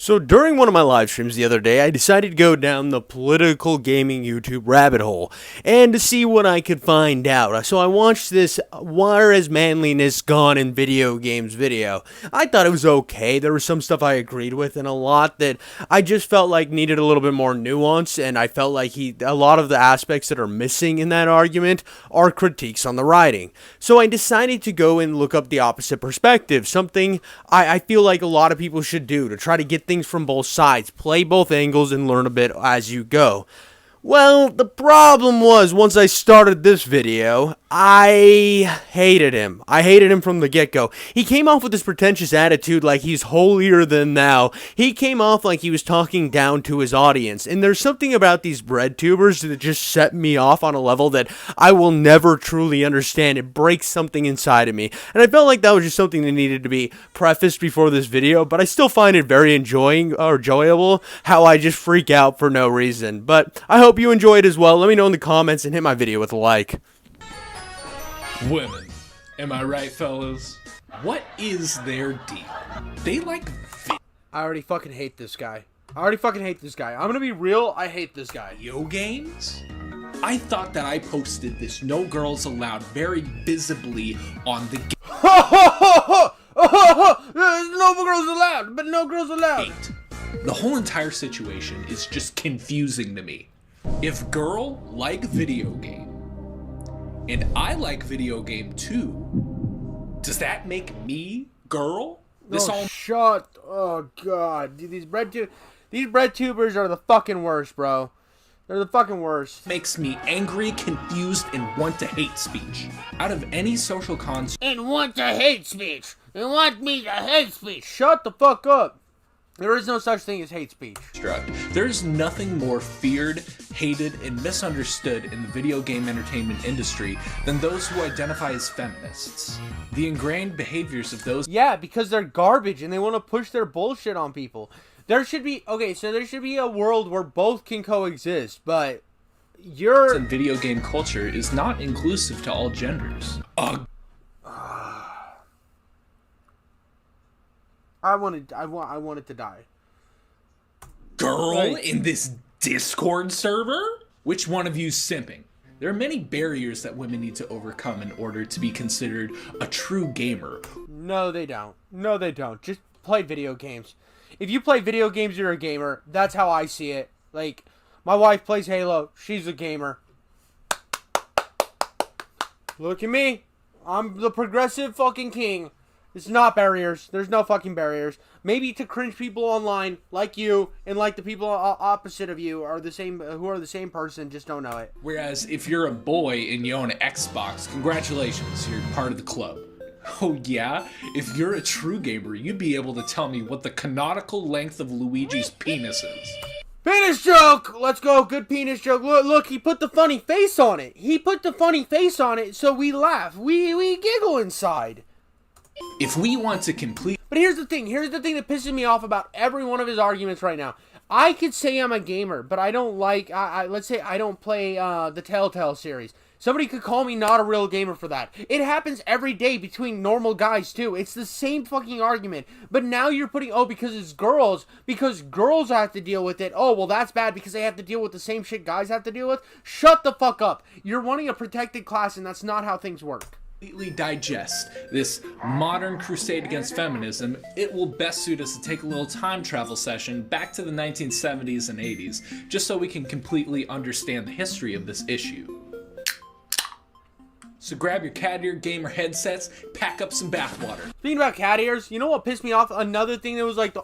So during one of my live streams the other day, I decided to go down the political gaming YouTube rabbit hole and to see what I could find out. So I watched this "Why Has Manliness Gone in Video Games" video. I thought it was okay. There was some stuff I agreed with and a lot that I just felt like needed a little bit more nuance, and I felt like a lot of the aspects that are missing in that argument are critiques on the writing. So I decided to go and look up the opposite perspective, something I feel like a lot of people should do to try to get things from both sides, play both angles, and learn a bit as you go. Well, the problem was, once I started this video, I hated him. I hated him from the get-go. He came off with this pretentious attitude like he's holier than thou. He came off like he was talking down to his audience. And there's something about these bread tubers that just set me off on a level that I will never truly understand. It breaks something inside of me. And I felt like that was just something that needed to be prefaced before this video, but I still find it very enjoyable how I just freak out for no reason. But I hope you enjoy it as well. Let me know in the comments and hit my video with a like. Women. Am I right, fellas? What is their deal? They like I already fucking hate this guy. I'm gonna be real, I hate this guy. video games? I thought that I posted this "No Girls Allowed" very visibly on the No girls allowed, but no girls allowed. gate. The whole entire situation is just confusing to me. If girl like video game, and I like video game too, does that make me girl? Oh god, dude, these bread tubers are the fucking worst, bro. They're the fucking worst. Makes me angry, confused, and want to hate speech. Out of any social construct, And want to hate speech. And want me to hate speech. Shut the fuck up. There is no such thing as hate speech. there's nothing more feared, hated, and misunderstood in the video game entertainment industry than those who identify as feminists. The ingrained behaviors of those Yeah, because they're garbage and they want to push their bullshit on people. There should be a world where both can coexist, but in video game culture is not inclusive to all genders. I wanted to die. Girl Right. in this Discord server? Which one of you's simping? There are many barriers that women need to overcome in order to be considered a true gamer. No, they don't. Just play video games. If you play video games, you're a gamer. That's how I see it. Like, my wife plays Halo. She's a gamer. Look at me. I'm the progressive fucking king. It's not barriers. There's no fucking barriers. Maybe to cringe people online like you and like the people opposite of you are the same, who are the same person, just don't know it. Whereas if you're a boy and you own an Xbox, congratulations, you're part of the club. Oh yeah? If you're a true gamer, you'd be able to tell me what the canonical length of Luigi's penis is. Penis joke! Let's go, good penis joke. Look, he put the funny face on it. So we laugh. We giggle inside. If we want to complete But here's the thing that pisses me off about every one of his arguments right now. I could say I'm a gamer, but I don't like, let's say I don't play the Telltale series. Somebody could call me not a real gamer for that. It happens every day between normal guys too. It's the same fucking argument. But now you're putting, because it's girls, because girls have to deal with it. Oh, well that's bad because they have to deal with the same shit guys have to deal with. Shut the fuck up. You're wanting a protected class and that's not how things work. completely digest this modern crusade against feminism, it will best suit us to take a little time travel session back to the 1970s and 80s, just so we can completely understand the history of this issue. So grab your cat ear gamer headsets, pack up some bathwater. Speaking about cat ears, you know what pissed me off? Another thing that was like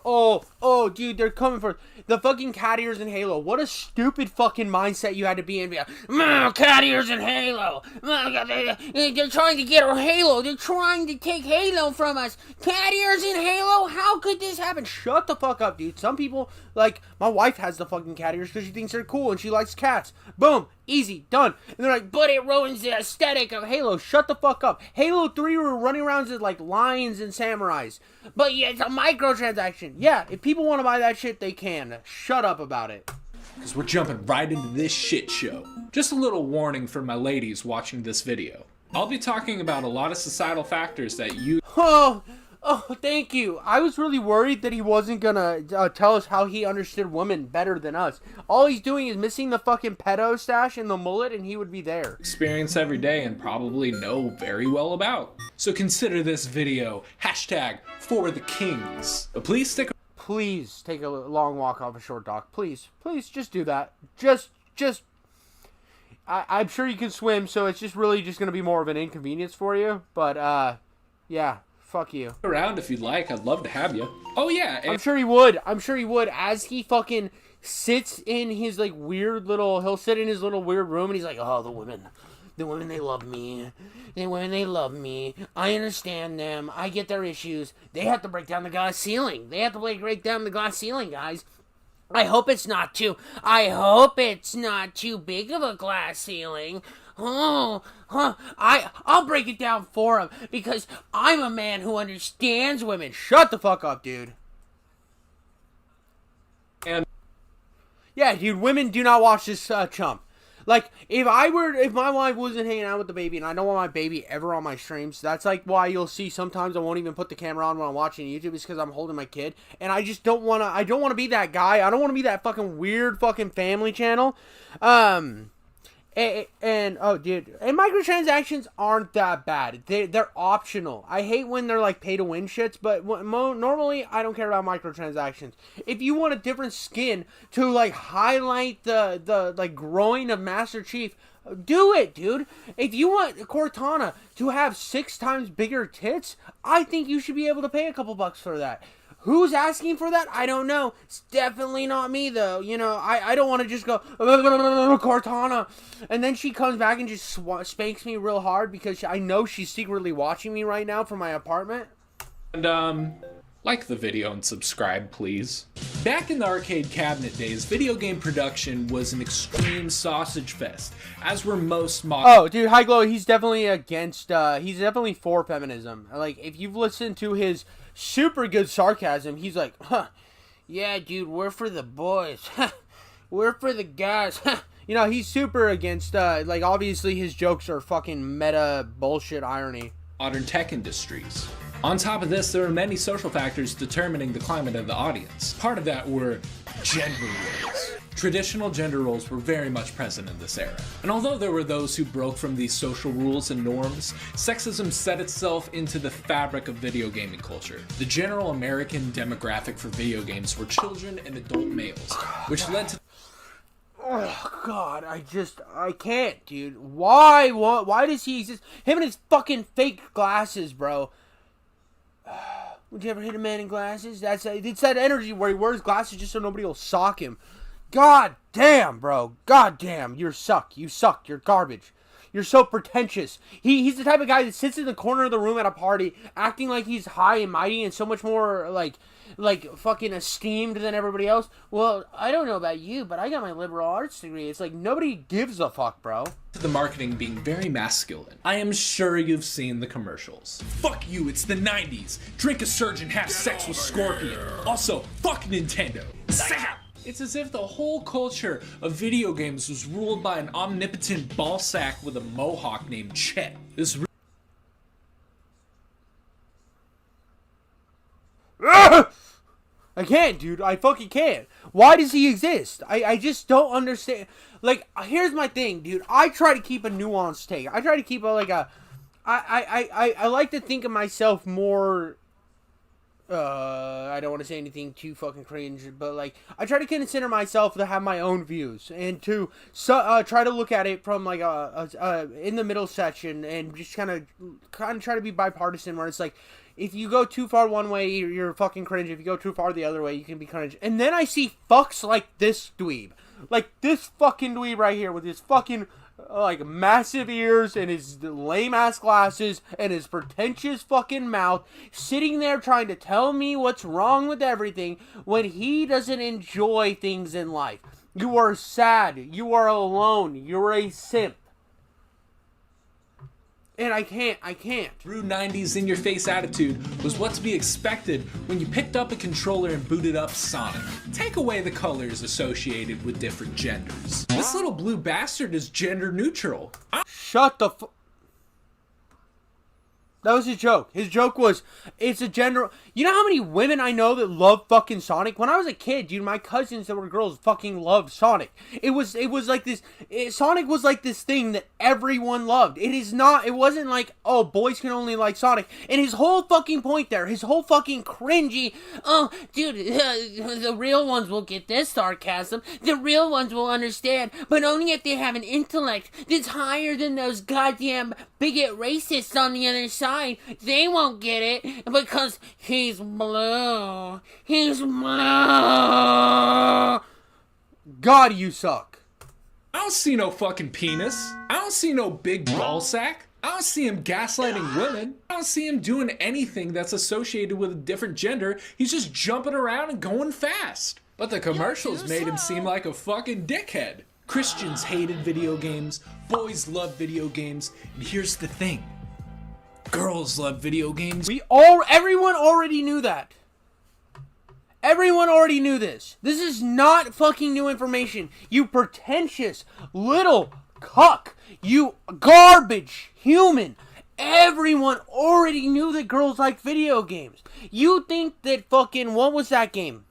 dude, they're coming for the fucking cat ears in Halo. What a stupid fucking mindset you had to be in. Cat ears in Halo. They're trying to get our Halo. They're trying to take Halo from us. Cat ears in Halo? How could this happen? Shut the fuck up, dude. Some people, like, my wife has the fucking cat ears because she thinks they're cool and she likes cats. Boom. Easy. Done. And they're like, but it ruins the aesthetic of Halo. Shut the fuck up. Halo 3 were running around as like lions and samurais. But yeah, it's a microtransaction. Yeah, if people want to buy that shit, they can. Shut up about it. Because we're jumping right into this shit show. Just a little warning for my ladies watching this video. I'll be talking about a lot of societal factors that you Oh, thank you. I was really worried that he wasn't gonna tell us how he understood women better than us. All he's doing is missing the fucking pedo stash and the mullet, and he would be there. Experience every day and probably know very well about. So consider this video hashtag for the kings. Please stick. Please take a long walk off a short dock. Please, just do that. I'm sure you can swim, so it's just really just gonna be more of an inconvenience for you. But yeah. Fuck you. Around if you'd like. I'd love to have you. Oh yeah. I'm sure he would. As he fucking sits in his like weird little, he'll sit in his little weird room and he's like, oh, the women, they love me. The women, they love me. I understand them. I get their issues. They have to break down the glass ceiling. Break down the glass ceiling, guys. I hope it's not too big of a glass ceiling. I'll break it down for him because I'm a man who understands women. Shut the fuck up, dude. And yeah, dude, women do not watch this chump. Like, if my wife wasn't hanging out with the baby, and I don't want my baby ever on my streams, that's like why you'll see sometimes I won't even put the camera on when I'm watching YouTube, is because I'm holding my kid, and I just don't want to be that guy. I don't want to be that fucking weird fucking family channel. Oh, dude, and microtransactions aren't that bad. They're optional. I hate when they're like pay to win shits, but normally I don't care about microtransactions. If you want a different skin to like highlight the like groin of Master Chief, do it, dude. If you want Cortana to have 6 times bigger tits, I think you should be able to pay a couple bucks for that. Who's asking for that? I don't know. It's definitely not me, though. You know, I don't want to just go, Cortana. And then she comes back and just spanks me real hard because I know she's secretly watching me right now from my apartment. And, like the video and subscribe, please. Back in the arcade cabinet days, video game production was an extreme sausage fest, as were most modern... Oh, dude, High Glow, he's definitely he's definitely for feminism. Like, if you've listened to his super good sarcasm, he's like, yeah, dude, we're for the boys. We're for the guys. You know, he's super against, like, obviously his jokes are fucking meta bullshit irony. Modern tech industries. On top of this, there are many social factors determining the climate of the audience. Part of that were gender roles. Traditional gender roles were very much present in this era. And although there were those who broke from these social rules and norms, sexism set itself into the fabric of video gaming culture. The general American demographic for video games were children and adult males, which led to... Oh, God, I can't, dude. Why does he exist? Him and his fucking fake glasses, bro. Would you ever hit a man in glasses? It's that energy where he wears glasses just so nobody will sock him. God damn, bro. God damn. You suck. You're garbage. You're so pretentious. He's the type of guy that sits in the corner of the room at a party acting like he's high and mighty and so much more like fucking esteemed than everybody else. Well, I don't know about you, but I got my liberal arts degree. It's like nobody gives a fuck, bro. The marketing being very masculine. I am sure you've seen the commercials. Fuck you, it's the 90s. Drink a surge and have sex with Scorpion. Also, fuck Nintendo. Zap! It's as if the whole culture of video games was ruled by an omnipotent ballsack with a mohawk named Chet. This I can't, dude. I fucking can't. Why does he exist? I just don't understand. Like, here's my thing, dude. I try to keep a nuanced take. I try to keep I like to think of myself more... I don't want to say anything too fucking cringe, but like I try to consider myself to have my own views and to try to look at it from like in the middle section and just kind of try to be bipartisan, where it's like if you go too far one way, you're fucking cringe. If you go too far the other way, you can be cringe. And then I see fucks like this dweeb, like this fucking dweeb right here with his fucking like massive ears and his lame ass glasses and his pretentious fucking mouth, sitting there trying to tell me what's wrong with everything when he doesn't enjoy things in life. You are sad. You are alone. You're a simp. And I can't. rude 90s in-your-face attitude was what to be expected when you picked up a controller and booted up Sonic. Take away the colors associated with different genders. This little blue bastard is gender neutral. Shut the That was his joke. His joke was, it's a general... You know how many women I know that love fucking Sonic? When I was a kid, dude, my cousins that were girls fucking loved Sonic. It was like this... Sonic was like this thing that everyone loved. It wasn't like, oh, boys can only like Sonic. And his whole fucking point there, his whole fucking cringy, oh, dude, the real ones will get this sarcasm. The real ones will understand, but only if they have an intellect that's higher than those goddamn bigot racists on the other side. They won't get it because he's blue. He's blue. God, you suck. I don't see no fucking penis. I don't see no big ball sack. I don't see him gaslighting women. I don't see him doing anything that's associated with a different gender. He's just jumping around and going fast. But the commercials made him seem like a fucking dickhead. Christians hated video games. Boys love video games. And here's the thing. Girls love video games. Everyone already knew that. Everyone already knew this. This is not fucking new information. You pretentious little cuck. You garbage human. Everyone already knew that girls like video games. You think that fucking, what was that game?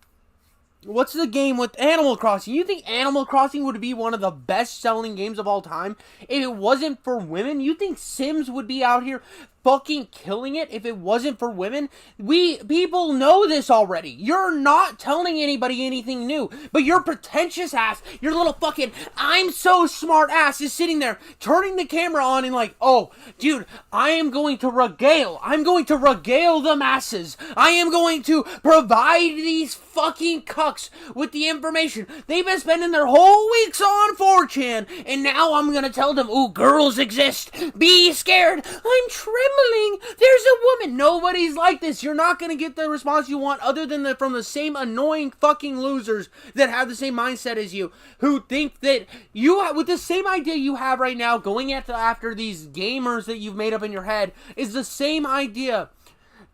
What's the game with Animal Crossing? You think Animal Crossing would be one of the best-selling games of all time if it wasn't for women? You think Sims would be out here fucking killing it if it wasn't for women? People know this already. You're not telling anybody anything new. But your pretentious ass, your little fucking I'm so smart ass is sitting there turning the camera on and like, oh, dude, I'm going to regale the masses. I am going to provide these fucking cucks with the information. They've been spending their whole weeks on 4chan, and now I'm gonna tell them, ooh, girls exist. Be scared. I'm trembling. There's a woman. Nobody's like this. You're not gonna get the response you want other than from the same annoying fucking losers that have the same mindset as you, who think that with the same idea you have right now, going after these gamers that you've made up in your head, is the same idea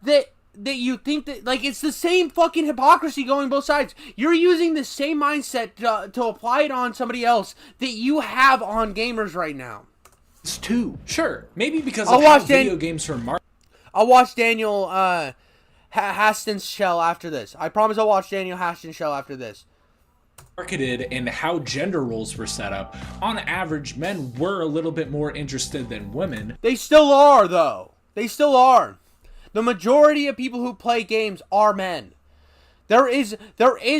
that you think that, like, it's the same fucking hypocrisy going both sides. You're using the same mindset to apply it on somebody else that you have on gamers right now. It's too. Sure, maybe because of how video games are marketed. I'll watch Daniel Haston's show after this. I promise I'll watch Daniel Haston's show after this. Marketed and how gender roles were set up. On average, men were a little bit more interested than women. They still are, though. They still are. The majority of people who play games are men. There is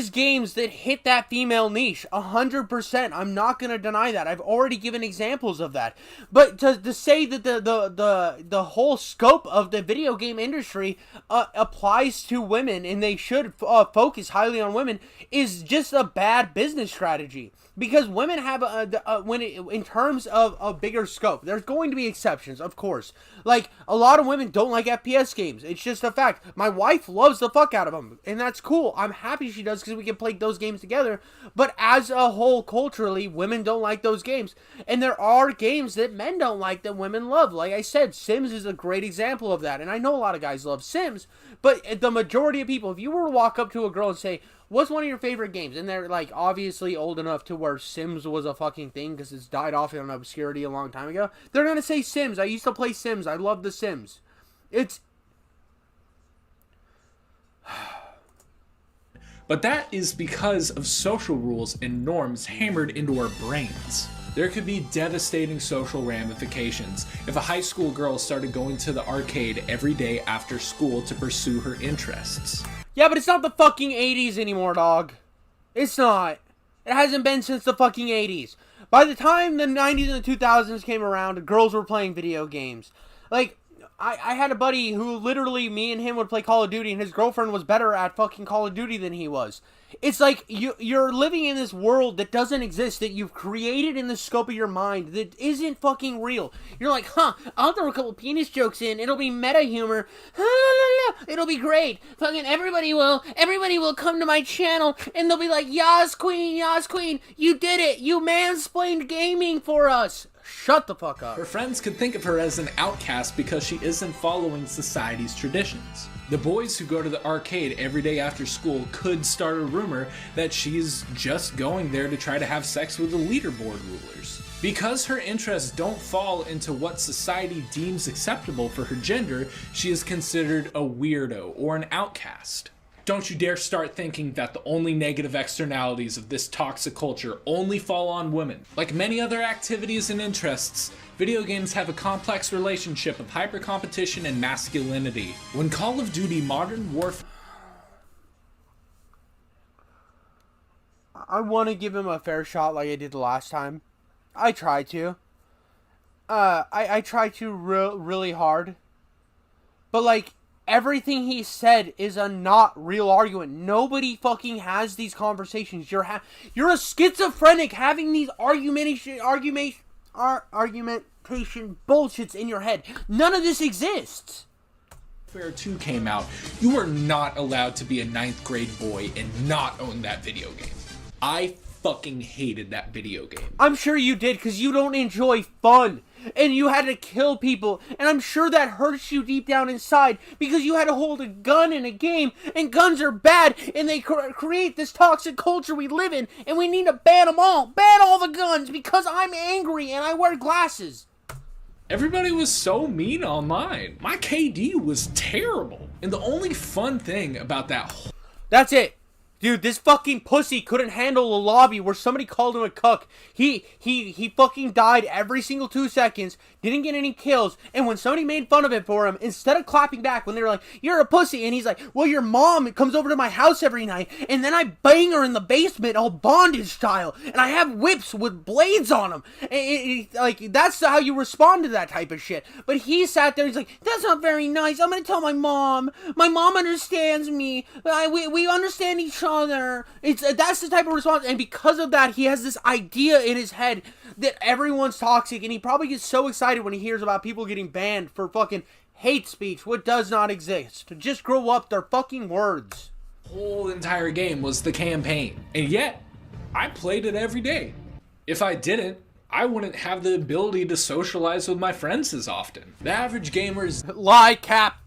games that hit that female niche 100%. I'm not going to deny that. I've already given examples of that. But to say that the whole scope of the video game industry applies to women and they should focus highly on women is just a bad business strategy. Because women have in terms of a bigger scope, there's going to be exceptions, of course. Like, a lot of women don't like FPS games. It's just a fact. My wife loves the fuck out of them, and that's cool. I'm happy she does because we can play those games together. But as a whole, culturally, women don't like those games. And there are games that men don't like that women love. Like I said, Sims is a great example of that. And I know a lot of guys love Sims, but the majority of people, if you were to walk up to a girl and say, what's one of your favorite games? And they're, like, obviously old enough to where Sims was a fucking thing because it's died off in obscurity a long time ago. They're going to say Sims. I used to play Sims. I love the Sims. But that is because of social rules and norms hammered into our brains. There could be devastating social ramifications if a high school girl started going to the arcade every day after school to pursue her interests. Yeah, but it's not the fucking 80s anymore, dog. It's not. It hasn't been since the fucking 80s. By the time the 90s and the 2000s came around, girls were playing video games. Like, I had a buddy who literally, me and him would play Call of Duty, and his girlfriend was better at fucking Call of Duty than he was. It's like, you're living in this world that doesn't exist, that you've created in the scope of your mind, that isn't fucking real. You're like, I'll throw a couple penis jokes in, it'll be meta humor, it'll be great. Fucking everybody will come to my channel, and they'll be like, Yas Queen, you did it, you mansplained gaming for us. Shut the fuck up. Her friends could think of her as an outcast because she isn't following society's traditions. The boys who go to the arcade every day after school could start a rumor that she's just going there to try to have sex with the leaderboard rulers. Because her interests don't fall into what society deems acceptable for her gender, she is considered a weirdo or an outcast. Don't you dare start thinking that the only negative externalities of this toxic culture only fall on women. Like many other activities and interests, video games have a complex relationship of hypercompetition and masculinity. When Call of Duty Modern Warfare... I want to give him a fair shot like I did the last time. I try to. I try to really hard. But like, everything he said is a not real argument. Nobody fucking has these conversations. You're a schizophrenic having these argumentation bullshits in your head. None of this exists. Warfare 2 came out, you were not allowed to be a 9th grade boy and not own that video game. I fucking hated that video game. I'm sure you did, because you don't enjoy fun. And you had to kill people. And I'm sure that hurts you deep down inside, because you had to hold a gun in a game. And guns are bad. And they create this toxic culture we live in. And we need to ban them all. Ban all the guns, because I'm angry and I wear glasses. Everybody was so mean online. My KD was terrible. And the only fun thing about that whole... That's it. Dude, this fucking pussy couldn't handle a lobby where somebody called him a cuck. He fucking died every single 2 seconds, didn't get any kills, and when somebody made fun of it for him, instead of clapping back when they were like, you're a pussy, and he's like, well, your mom comes over to my house every night, and then I bang her in the basement all bondage style, and I have whips with blades on them. Like, that's how you respond to that type of shit. But he sat there, he's like, that's not very nice, I'm gonna tell my mom. My mom understands me. We understand each other. That's the type of response, and because of that, he has this idea in his head that everyone's toxic, and he probably gets so excited when he hears about people getting banned for fucking hate speech, what does not exist. Just grow up, they're fucking words. The whole entire game was the campaign, and yet I played it every day. If I didn't, I wouldn't have the ability to socialize with my friends as often. The average gamer's... Lie, cap.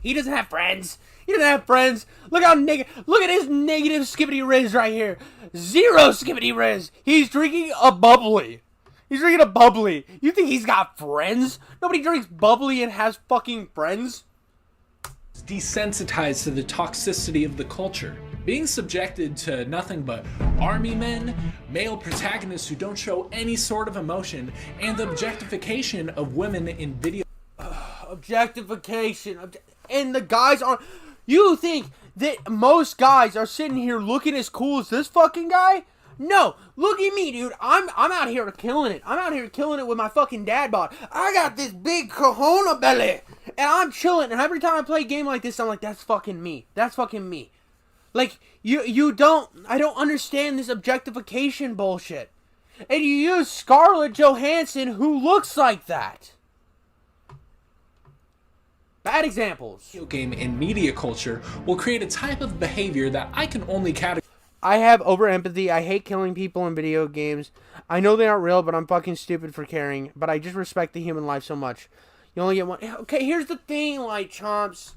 He doesn't have friends. He doesn't have friends. Look how look at his negative skibbity riz right here. 0 skibbity riz. He's drinking a bubbly. You think he's got friends? Nobody drinks bubbly and has fucking friends. Desensitized to the toxicity of the culture. Being subjected to nothing but army men, male protagonists who don't show any sort of emotion, and the objectification of women in video. Objectification. And the guys aren't... You think that most guys are sitting here looking as cool as this fucking guy? No, look at me, dude. I'm out here killing it. I'm out here killing it with my fucking dad bod. I got this big cojones belly, and I'm chilling. And every time I play a game like this, I'm like, that's fucking me. That's fucking me. Like, I don't understand this objectification bullshit. And you use Scarlett Johansson, who looks like that. Bad examples. Video game and media culture will create a type of behavior that I can only categorize. I have over empathy. I hate killing people in video games. I know they aren't real, but I'm fucking stupid for caring. But I just respect the human life so much. You only get one. Okay, here's the thing, Light Chomps.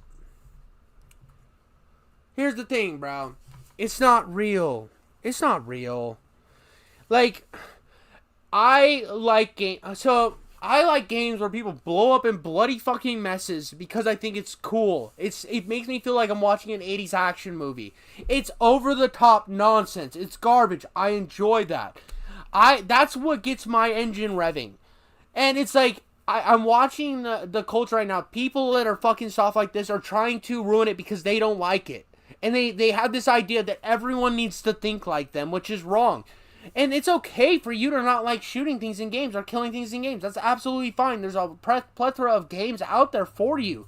Here's the thing, bro. It's not real. It's not real. Like, I like games where people blow up in bloody fucking messes because I think it's cool. It makes me feel like I'm watching an 80s action movie. It's over the top nonsense. It's garbage. I enjoy that. That's what gets my engine revving. And it's like, I'm watching the culture right now. People that are fucking soft like this are trying to ruin it because they don't like it. And they have this idea that everyone needs to think like them, which is wrong. And it's okay for you to not like shooting things in games or killing things in games. That's absolutely fine. There's a plethora of games out there for you.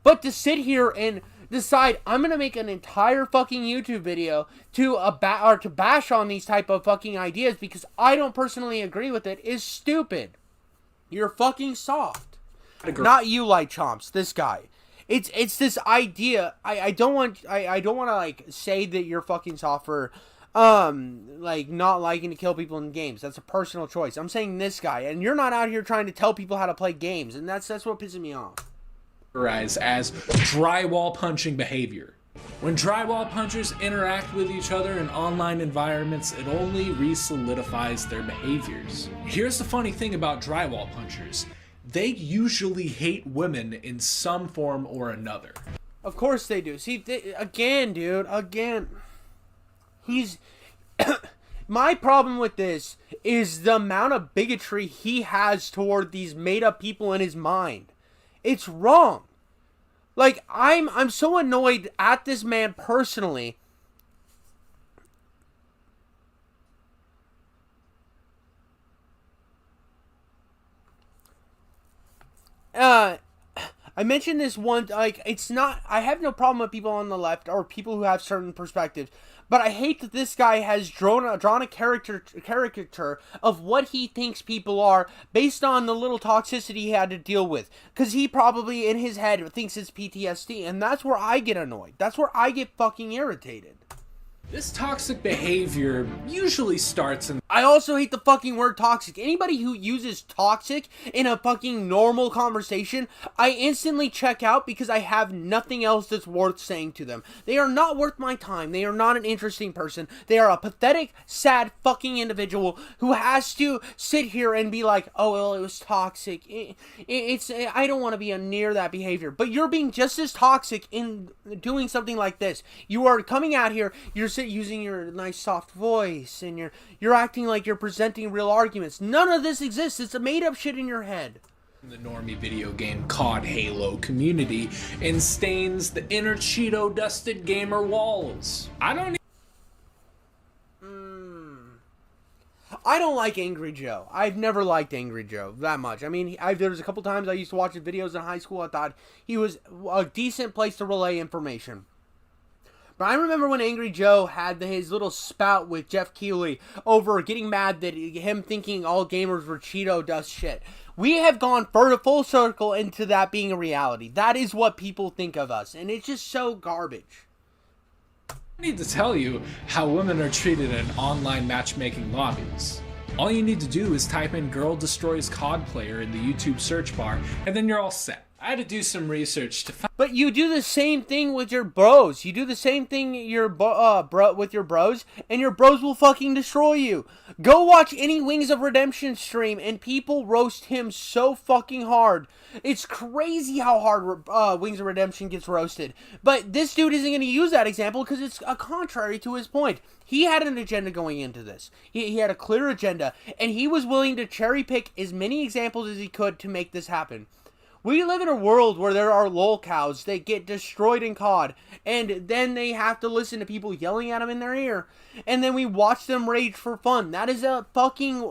But to sit here and decide I'm going to make an entire fucking YouTube video to bash on these type of fucking ideas because I don't personally agree with it is stupid. You're fucking soft. Not you, Light Chomps. This guy. It's this idea. I don't want to like say that you're fucking soft for like not liking to kill people in games. That's a personal choice. I'm saying this guy, and you're not out here trying to tell people how to play games, and that's what pisses me off. as drywall punching behavior. When drywall punchers interact with each other in online environments, it only re-solidifies their behaviors. Here's the funny thing about drywall punchers. They usually hate women in some form or another. Of course they do. See, again, dude, again. My problem with this is the amount of bigotry he has toward these made-up people in his mind. It's wrong. Like, I'm so annoyed at this man personally. I mentioned this one, like, it's not, I have no problem with people on the left or people who have certain perspectives, but I hate that this guy has drawn a caricature of what he thinks people are based on the little toxicity he had to deal with. Because he probably, in his head, thinks it's PTSD, and that's where I get annoyed. That's where I get fucking irritated. This toxic behavior usually starts in... I also hate the fucking word toxic. Anybody who uses toxic in a fucking normal conversation, I instantly check out because I have nothing else that's worth saying to them. They are not worth my time. They are not an interesting person. They are a pathetic, sad fucking individual who has to sit here and be like, oh, well, it was toxic. I don't want to be near that behavior. But you're being just as toxic in doing something like this. You are coming out here, you're using your nice soft voice, and you're acting like you're presenting real arguments. None of this exists. It's a made-up shit in your head. The normie video game COD Halo community and stains the inner Cheeto-dusted gamer walls. I don't like Angry Joe. I've never liked Angry Joe that much. I mean, there was a couple times I used to watch his videos in high school. I thought he was a decent place to relay information. But I remember when Angry Joe had his little spout with Jeff Keighley over getting mad that him thinking all gamers were Cheeto dust shit. We have gone full circle into that being a reality. That is what people think of us, and it's just so garbage. I need to tell you how women are treated in online matchmaking lobbies. All you need to do is type in "girl destroys COD player" in the YouTube search bar, and then you're all set. I had to do some research to find... But you do the same thing with your bros. You do the same thing with your bros, and your bros will fucking destroy you. Go watch any Wings of Redemption stream, and people roast him so fucking hard. It's crazy how hard Wings of Redemption gets roasted. But this dude isn't going to use that example because it's contrary to his point. He had an agenda going into this. He had a clear agenda, and he was willing to cherry pick as many examples as he could to make this happen. We live in a world where there are lol cows that get destroyed in COD, and then they have to listen to people yelling at them in their ear, and then we watch them rage for fun. That is a fucking,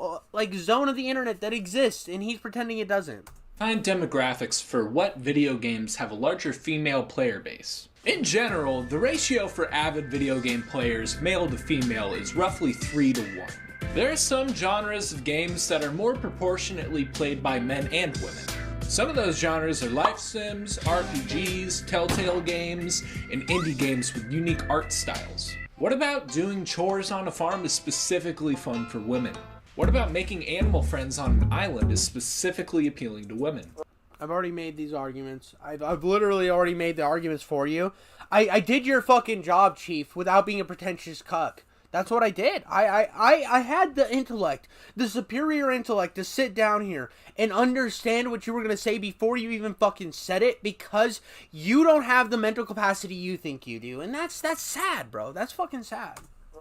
zone of the internet that exists, and he's pretending it doesn't. Find demographics for what video games have a larger female player base. In general, the ratio for avid video game players, male to female, is roughly 3-to-1. There are some genres of games that are more proportionately played by men and women. Some of those genres are life sims, RPGs, telltale games, and indie games with unique art styles. What about doing chores on a farm is specifically fun for women? What about making animal friends on an island is specifically appealing to women? I've already made these arguments. I've literally already made the arguments for you. I did your fucking job, Chief, without being a pretentious cuck. That's what I did. I had the intellect, the superior intellect to sit down here and understand what you were going to say before you even fucking said it, because you don't have the mental capacity you think you do. And that's sad, bro. That's fucking sad.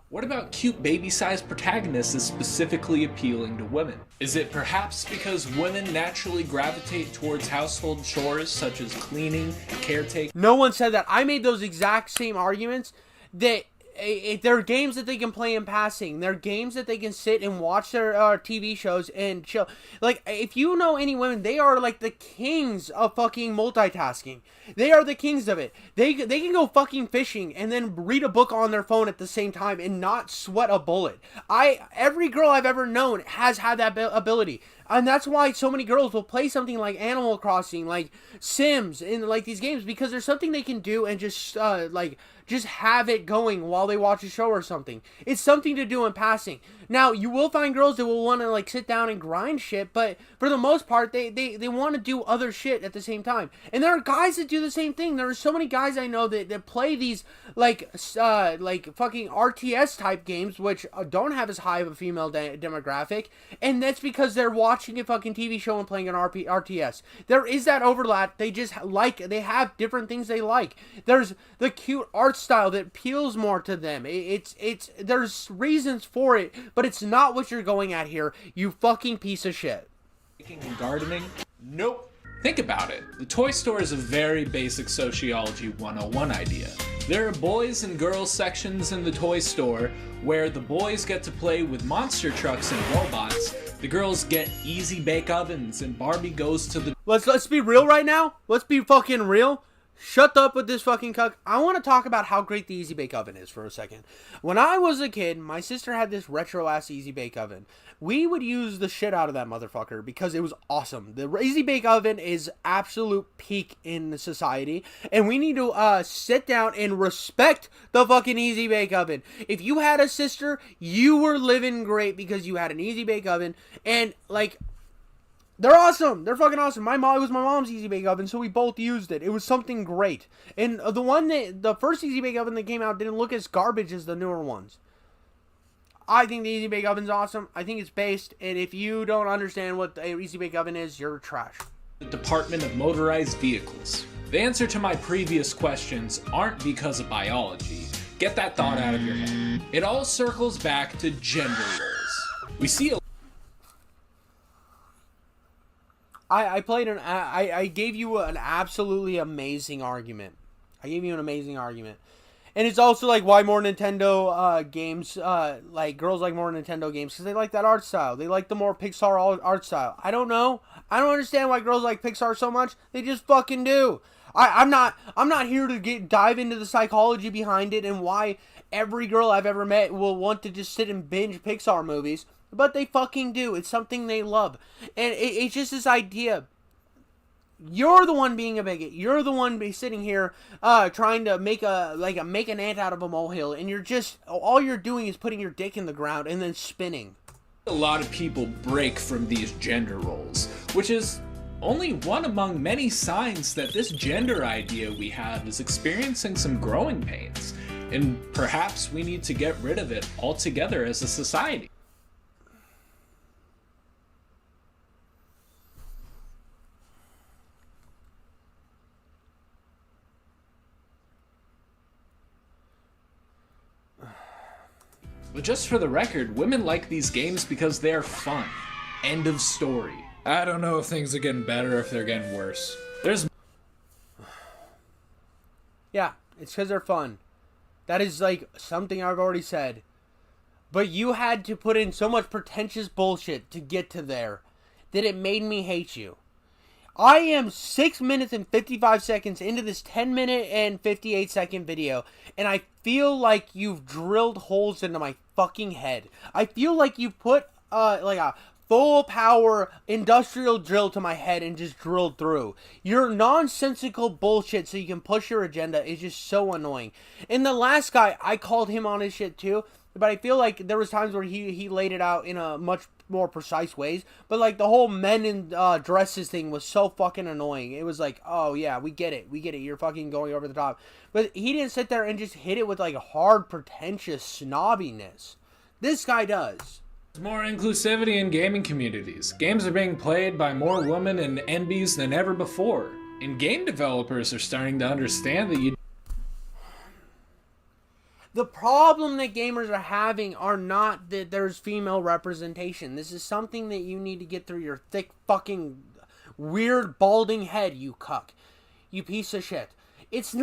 What about cute baby-sized protagonists is specifically appealing to women? Is it perhaps because women naturally gravitate towards household chores such as cleaning, caretaking? No one said that. I made those exact same arguments that there are games that they can play in passing. There are games that they can sit and watch their TV shows and chill. Like, if you know any women, they are like the kings of fucking multitasking. They are the kings of it. They can go fucking fishing and then read a book on their phone at the same time and not sweat a bullet. Every girl I've ever known has had that ability. And that's why so many girls will play something like Animal Crossing, like Sims, in like these games, because there's something they can do and just just have it going while they watch a show or something. It's something to do in passing. Now, you will find girls that will want to like sit down and grind shit, but for the most part, they want to do other shit at the same time. And there are guys that do the same thing. There are so many guys I know that play these like fucking RTS type games, which don't have as high of a female demographic, and that's because they're watching a fucking TV show and playing an RTS. There is that overlap. They have different things they like. There's the cute art style that appeals more to them. There's reasons for it, but it's not what you're going at here, you fucking piece of shit. Baking and gardening? Nope. Think about it. The toy store is a very basic sociology 101 idea. There are boys and girls sections in the toy store where the boys get to play with monster trucks and robots, the girls get easy bake ovens, and Barbie goes to the... Let's be real right now. Let's be fucking real. Shut up with this fucking cuck. I want to talk about how great the Easy Bake Oven is for a second. When I was a kid, my sister had this retro-ass Easy Bake Oven. We would use the shit out of that motherfucker because it was awesome. The Easy Bake Oven is absolute peak in society, and we need to sit down and respect the fucking Easy Bake Oven. If you had a sister, you were living great because you had an Easy Bake Oven, and like... they're awesome. They're fucking awesome. It was my mom's Easy Bake Oven, so we both used it. It was something great. And the first Easy Bake Oven that came out didn't look as garbage as the newer ones. I think the Easy Bake Oven's awesome. I think it's based, and if you don't understand what the Easy Bake Oven is, you're trash. The Department of Motorized Vehicles. The answer to my previous questions aren't because of biology. Get that thought out of your head. It all circles back to gender roles. We see a I gave you an absolutely amazing argument. And it's also like why more Nintendo games, like girls like more Nintendo games because they like that art style. They like the more Pixar art style. I don't know. I don't understand why girls like Pixar so much. They just fucking do. I'm not here to dive into the psychology behind it and why every girl I've ever met will want to just sit and binge Pixar movies. But they fucking do. It's something they love. And it's just this idea. You're the one being a bigot. You're the one sitting here trying to make an ant out of a molehill. And all you're doing is putting your dick in the ground and then spinning. A lot of people break from these gender roles, which is only one among many signs that this gender idea we have is experiencing some growing pains. And perhaps we need to get rid of it altogether as a society. But just for the record, women like these games because they're fun. End of story. I don't know if things are getting better or if they're getting worse. Yeah, it's because they're fun. That is like something I've already said. But you had to put in so much pretentious bullshit to get to there that it made me hate you. I am 6 minutes and 55 seconds into this 10 minute and 58 second video, and I feel like you've drilled holes into my fucking head. I feel like you put like a full power industrial drill to my head and just drilled through. Your nonsensical bullshit so you can push your agenda is just so annoying. And the last guy, I called him on his shit too, but I feel like there was times where he laid it out in a much more precise ways, but like the whole men in dresses thing was so fucking annoying. It was like, oh yeah, we get it, you're fucking going over the top. But he didn't sit there and just hit it with like hard pretentious snobbiness. This guy does. There's more inclusivity in gaming communities. Games are being played by more women and NBs than ever before, and game developers are starting to understand that the problem that gamers are having are not that there's female representation. This is something that you need to get through your thick fucking weird balding head, you cuck. You piece of shit. It's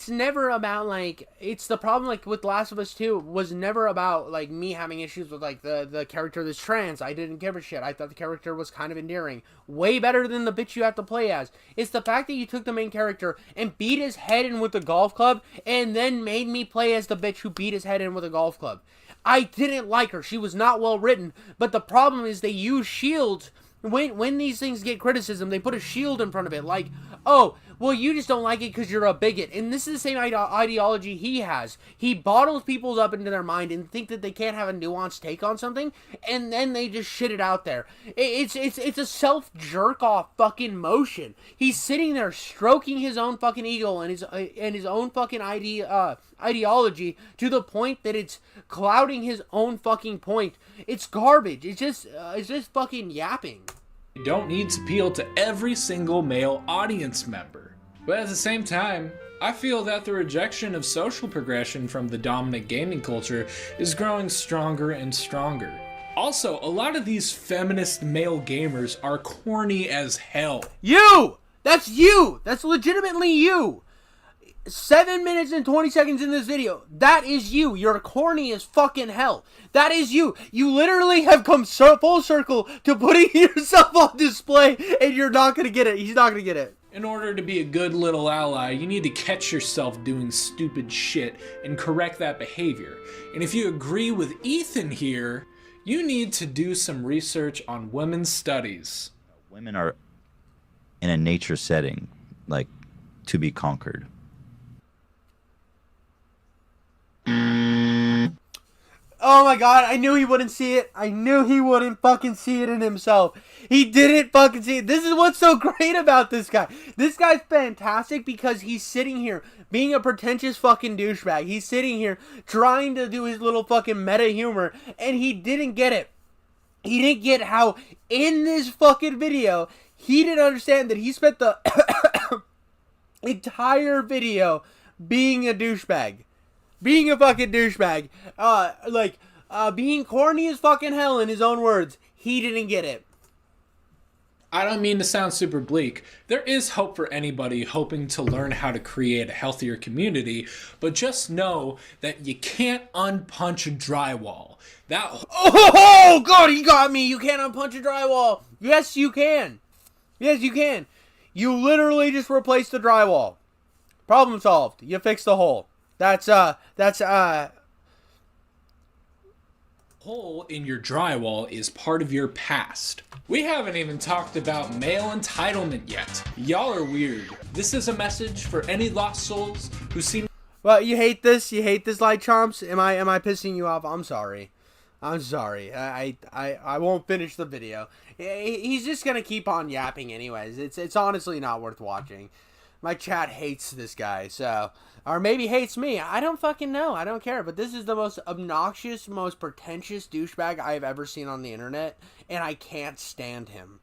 never about like, it's the problem like with Last of Us 2 was never about like me having issues with like the character that's trans. I didn't give a shit. I thought the character was kind of endearing. Way better than the bitch you have to play as. It's the fact that you took the main character and beat his head in with a golf club and then made me play as the bitch who beat his head in with a golf club. I didn't like her. She was not well written, but the problem is they use shields when these things get criticism, they put a shield in front of it, like, oh, well, you just don't like it because you're a bigot. And this is the same ideology he has. He bottles people up into their mind and think that they can't have a nuanced take on something, and then they just shit it out there. It's a self jerk off fucking motion. He's sitting there stroking his own fucking ego and his own fucking ideology to the point that it's clouding his own fucking point. It's garbage. It's just fucking yapping. You don't need to appeal to every single male audience member. But at the same time, I feel that the rejection of social progression from the dominant gaming culture is growing stronger and stronger. Also, a lot of these feminist male gamers are corny as hell. You! That's you! That's legitimately you! 7 minutes and 20 seconds in this video. That is you. You're corny as fucking hell. That is you. You literally have come full circle to putting yourself on display, and you're not going to get it. He's not going to get it. In order to be a good little ally, you need to catch yourself doing stupid shit and correct that behavior. And if you agree with Ethan here, you need to do some research on women's studies. Women are in a nature setting, like, to be conquered. Oh my god, I knew he wouldn't see it. I knew he wouldn't fucking see it in himself. He didn't fucking see it. This is what's so great about this guy. This guy's fantastic because he's sitting here being a pretentious fucking douchebag. He's sitting here trying to do his little fucking meta humor, and he didn't get it. He didn't get how in this fucking video, he didn't understand that he spent the entire video being a douchebag. Being a fucking douchebag. Being corny as fucking hell in his own words. He didn't get it. I don't mean to sound super bleak. There is hope for anybody hoping to learn how to create a healthier community, but just know that you can't unpunch a drywall. Oh god, he got me. You can't unpunch a drywall. Yes, you can. Yes, you can. You literally just replaced the drywall. Problem solved. You fixed the hole. Hole in your drywall is part of your past. We haven't even talked about male entitlement yet. Y'all are weird. This is a message for any lost souls who seem... Well, you hate this? You hate this, Light Chomps? Am I pissing you off? I'm sorry. I'm sorry. I won't finish the video. He's just gonna keep on yapping anyways. It's honestly not worth watching. My chat hates this guy, so... Or maybe hates me. I don't fucking know. I don't care. But this is the most obnoxious, most pretentious douchebag I've ever seen on the internet. And I can't stand him.